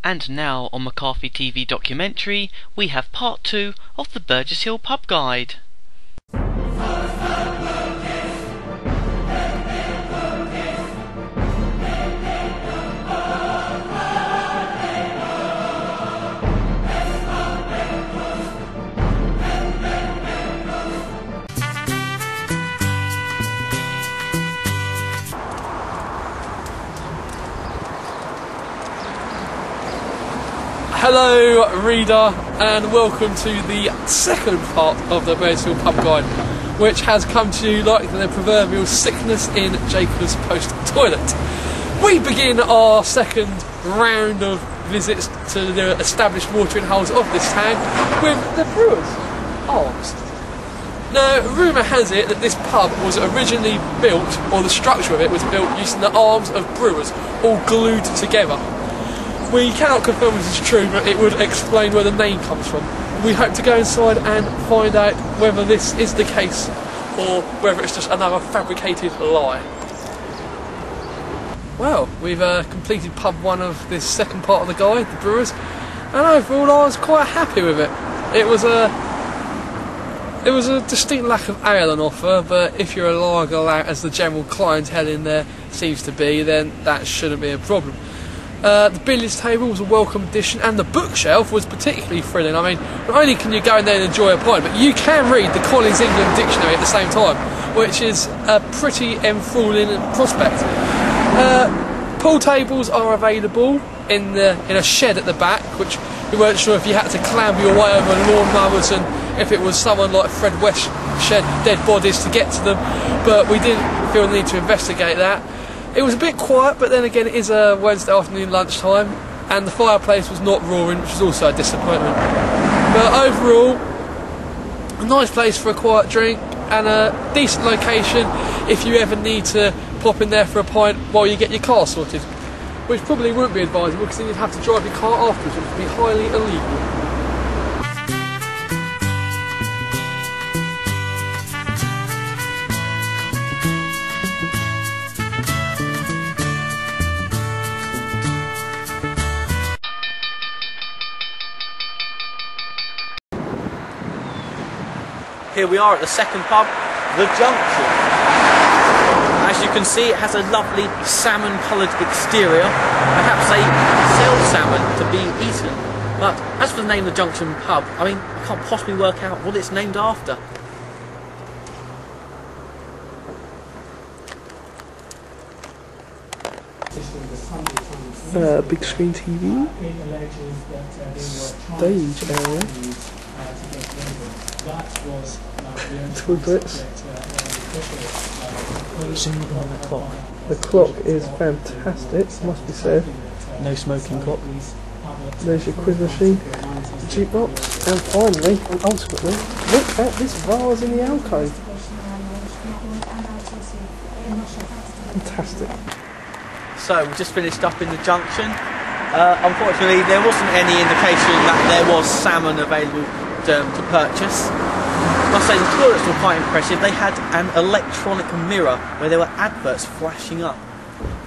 And now on McCarthy TV Documentary, we have part 2 of the Burgess Hill Pub Guide. Hello reader, and welcome to the second part of the Burgess Hill Pub Guide, which has come to you like the proverbial sickness in Jacob's post toilet. We begin our second round of visits to the established watering holes of this town with the Brewers Arms. Now, rumour has it that this pub was originally built, or the structure of it was built using the arms of brewers all glued together. We cannot confirm this is true, but it would explain where the name comes from. We hope to go inside and find out whether this is the case or whether it's just another fabricated lie. Well, we've completed pub 1 of this second part of the guide, the Brewers, and overall I was quite happy with it. It was a distinct lack of ale on offer, but if you're a lager lout, as the general clientele in there seems to be, then that shouldn't be a problem. The billiards table was a welcome addition, and the bookshelf was particularly thrilling. I mean, not only can you go in there and enjoy a pint, but you can read the Collins England Dictionary at the same time, which is a pretty enthralling prospect. Pool tables are available in a shed at the back, which we weren't sure if you had to clamber your way over lawnmowers and if it was someone like Fred West shed dead bodies to get to them, but we didn't feel the need to investigate that. It was a bit quiet, but then again it is a Wednesday afternoon lunchtime, and the fireplace was not roaring, which was also a disappointment. But overall, a nice place for a quiet drink and a decent location if you ever need to pop in there for a pint while you get your car sorted, which probably wouldn't be advisable because then you'd have to drive your car afterwards, which would be highly illegal. Here we are at the second pub, the Junction. As you can see, it has a lovely salmon-coloured exterior. Perhaps they sell salmon to be eaten. But as for the name of the Junction pub, I mean, I can't possibly work out what it's named after. Big screen TV, stage area, toilets. Zoom in on the clock. The clock is fantastic, must be said. No smoking clock. There's your quiz machine, the jukebox, and finally, and ultimately, look at this vase in the alcove. Fantastic. So, we just finished up in the Junction. Unfortunately, there wasn't any indication that there was salmon available to purchase. I must say the toilets were quite impressive. They had an electronic mirror where there were adverts flashing up.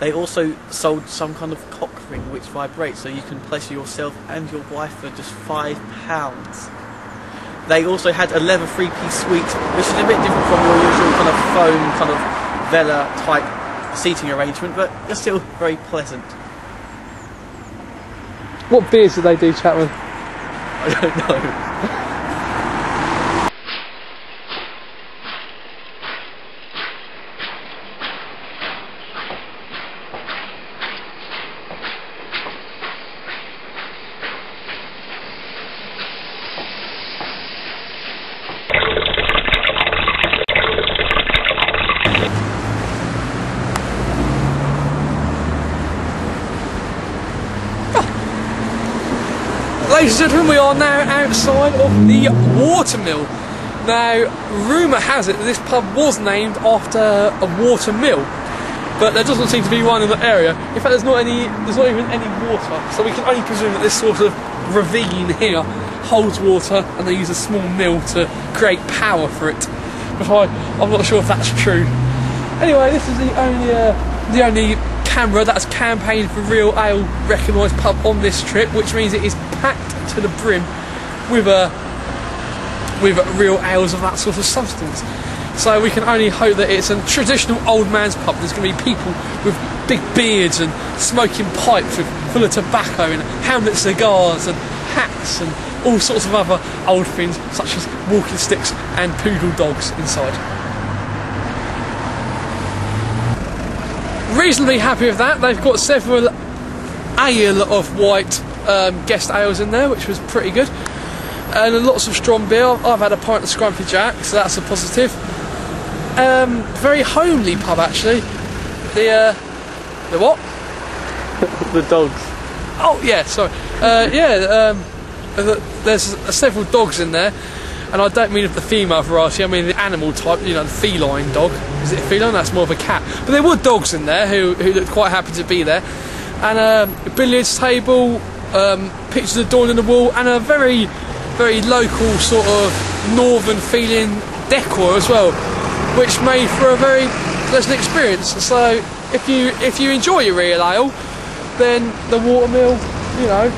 They also sold some kind of cock ring which vibrates, so you can pleasure yourself and your wife for just £5. They also had a leather 3-piece suite, which is a bit different from your usual kind of foam, kind of Vela type seating arrangement, but it's still very pleasant. What beers did they do, Chapman? I don't know. Ladies and gentlemen, we are now outside of the Watermill. Now, rumour has it that this pub was named after a water mill, but there doesn't seem to be one in the area. In fact, there's not even any water, so we can only presume that this sort of ravine here holds water, and they use a small mill to create power for it. But I'm not sure if that's true. Anyway, this is the only CAMRA, that's Campaign for Real Ale recognised pub on this trip, which means it is packed to the brim with real ales of that sort of substance. So we can only hope that it's a traditional old man's pub. There's going to be people with big beards and smoking pipes full of tobacco and Hamlet cigars and hats and all sorts of other old things such as walking sticks and poodle dogs inside. Reasonably happy with that. They've got several ale of white guest ales in there, which was pretty good, and lots of strong beer. I've had a pint of Scrumpy Jack, so that's a positive. Very homely pub actually. The what? The dogs. Oh yeah, sorry. There's several dogs in there, and I don't mean of the female variety. I mean the animal type. You know, the feline dog. Is it a feline? That's more of a cat. But there were dogs in there who looked quite happy to be there, and a billiards table, pictures adorned on the wall, and a very, very local sort of northern feeling decor as well, which made for a very pleasant experience. So if you enjoy your real ale, then the Watermill, you know,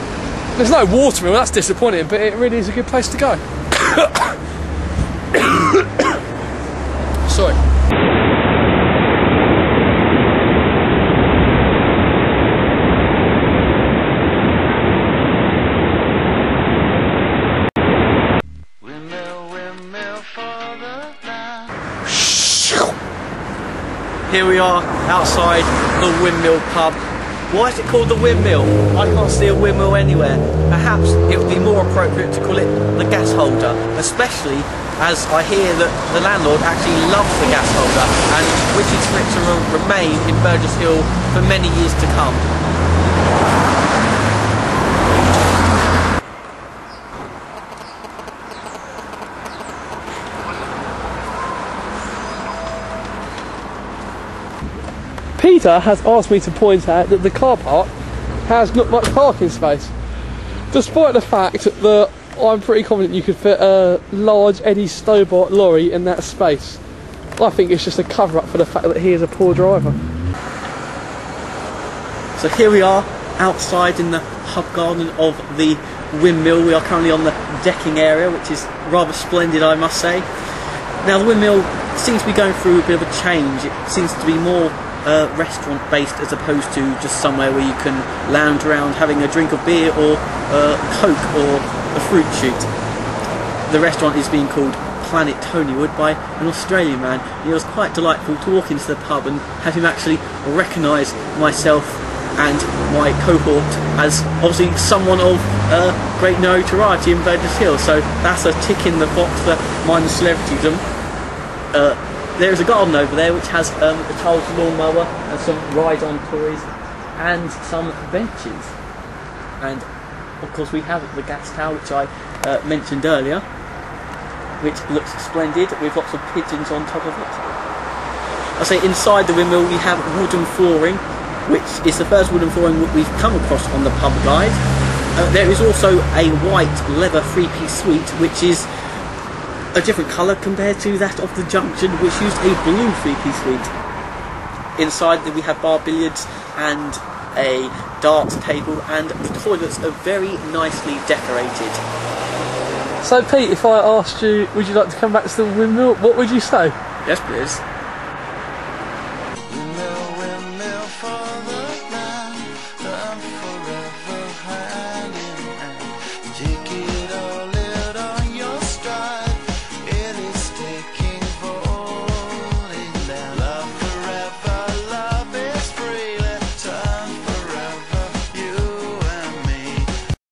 there's no Watermill, that's disappointing, but it really is a good place to go. Sorry. Here we are outside the Windmill pub. Why is it called the Windmill? I can't see a windmill anywhere. Perhaps it would be more appropriate to call it the gas holder, especially as I hear that the landlord actually loves the gas holder and wishes for it to remain in Burgess Hill for many years to come. Peter has asked me to point out that the car park has not much parking space, despite the fact that I'm pretty confident you could fit a large Eddie Stobart lorry in that space. I think it's just a cover-up for the fact that he is a poor driver. So here we are outside in the pub garden of the Windmill. We are currently on the decking area, which is rather splendid, I must say. Now the Windmill seems to be going through a bit of a change. It seems to be more restaurant based as opposed to just somewhere where you can lounge around having a drink of beer or Coke or a fruit shoot. The restaurant is being called Planet Tonywood by an Australian man. It was quite delightful to walk into the pub and have him actually recognise myself and my cohort as obviously someone of great notoriety in Burgess Hill, so that's a tick in the box for minor celebrityism. There is a garden over there which has a child's lawnmower and some ride-on toys and some benches. And of course we have the gas tower, which I mentioned earlier, which looks splendid with lots of pigeons on top of it. I say inside the windmill we have wooden flooring, which is the first wooden flooring we've come across on the pub guide. There is also a white leather three-piece suite, which is a different colour compared to that of the Junction, which used a blue three-piece suite. Inside we have bar billiards and a darts table, and the toilets are very nicely decorated. So Pete, if I asked you, would you like to come back to the Windmill, what would you say? Yes please.